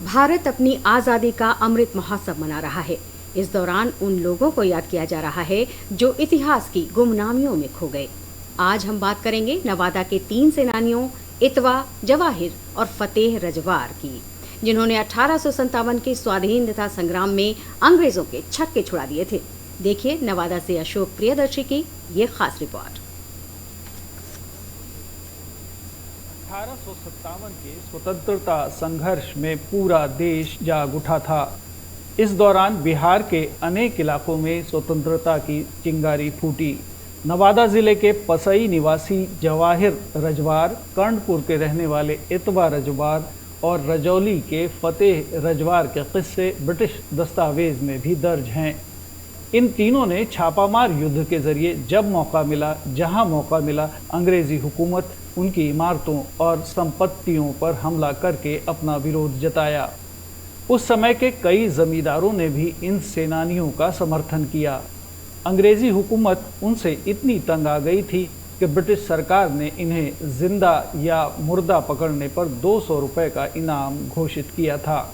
भारत अपनी आज़ादी का अमृत महोत्सव मना रहा है। इस दौरान उन लोगों को याद किया जा रहा है जो इतिहास की गुमनामियों में खो गए। आज हम बात करेंगे नवादा के 3 सेनानियों इतवा, जवाहिर और फतेह रजवार की, जिन्होंने 1857 के स्वाधीनता संग्राम में अंग्रेजों के छक्के छुड़ा दिए थे। देखिए नवादा से अशोक प्रियदर्शी की ये खास रिपोर्ट। 1857 के स्वतंत्रता संघर्ष में पूरा देश जाग उठा था। इस दौरान बिहार के अनेक इलाकों में स्वतंत्रता की चिंगारी फूटी। नवादा जिले के पसई निवासी जवाहिर रजवार, कर्णपुर के रहने वाले इतवा रजवार और रजौली के फतेह रजवार के किस्से ब्रिटिश दस्तावेज में भी दर्ज हैं। इन तीनों ने छापामार युद्ध के जरिए जहां मौका मिला अंग्रेजी हुकूमत उनकी इमारतों और संपत्तियों पर हमला करके अपना विरोध जताया। उस समय के कई जमींदारों ने भी इन सेनानियों का समर्थन किया। अंग्रेजी हुकूमत उनसे इतनी तंग आ गई थी कि ब्रिटिश सरकार ने इन्हें जिंदा या मुर्दा पकड़ने पर 200 रुपये का इनाम घोषित किया था।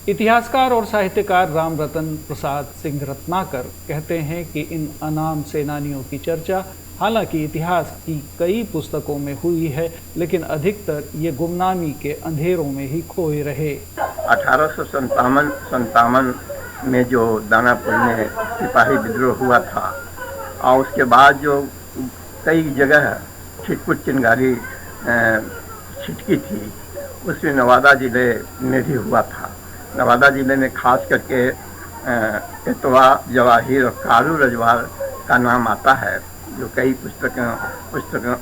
इतिहासकार और साहित्यकार राम रतन प्रसाद सिंह रत्नाकर कहते हैं कि इन अनाम सेनानियों की चर्चा हालांकि इतिहास की कई पुस्तकों में हुई है, लेकिन अधिकतर ये गुमनामी के अंधेरों में ही खोए रहे। 1857 में जो दानापुर में सिपाही विद्रोह हुआ था और उसके बाद जो कई जगह छिटपुट चिंगारी छिटकी थी, उसमें नवादा जिले में भी हुआ था। नवादा जिले में खास करके इतवा, जवाहिर और कारू रजवार का नाम आता है, जो कई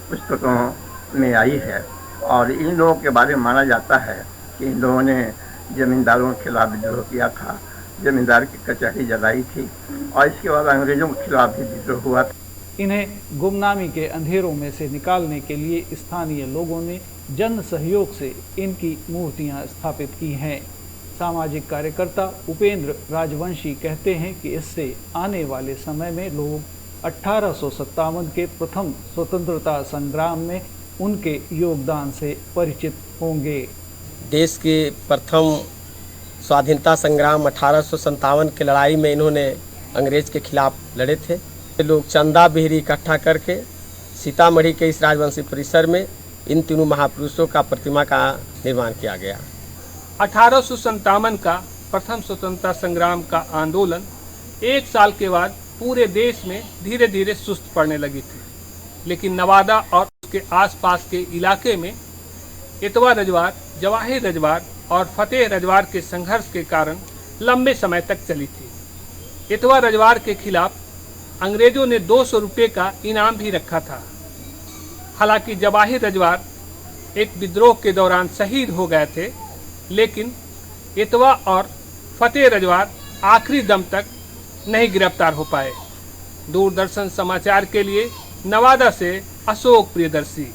पुस्तकों में आई है। और इन लोगों के बारे में माना जाता है कि इन लोगों ने जमींदारों के खिलाफ विद्रोह किया था, जमींदार की कचहरी जलाई थी और इसके बाद अंग्रेजों के खिलाफ भी विद्रोह हुआ था। इन्हें गुमनामी के अंधेरों में से निकालने के लिए स्थानीय लोगों ने जन सहयोग से इनकी मूर्तियां स्थापित की हैं। सामाजिक कार्यकर्ता उपेंद्र राजवंशी कहते हैं कि इससे आने वाले समय में लोग 1857 के प्रथम स्वतंत्रता संग्राम में उनके योगदान से परिचित होंगे। देश के प्रथम स्वाधीनता संग्राम 1857 की लड़ाई में इन्होंने अंग्रेज के खिलाफ लड़े थे। लोग चंदा बिहरी इकट्ठा करके सीतामढ़ी के इस राजवंशी परिसर में इन तीनों महापुरुषों का प्रतिमा का निर्माण किया गया। 1857 का प्रथम स्वतंत्रता संग्राम का आंदोलन 1 साल के बाद पूरे देश में धीरे धीरे सुस्त पड़ने लगी थी, लेकिन नवादा और उसके आसपास के इलाके में इतवा रजवार, जवाहिर रजवार और फतेह रजवार के संघर्ष के कारण लंबे समय तक चली थी। इतवा रजवार के खिलाफ अंग्रेजों ने 200 रुपये का इनाम भी रखा था। हालांकि जवाहिर रजवार एक विद्रोह के दौरान शहीद हो गए थे, लेकिन इतवा और फतेह रजवार आखिरी दम तक नहीं गिरफ्तार हो पाए। दूरदर्शन समाचार के लिए नवादा से अशोक प्रियदर्शी।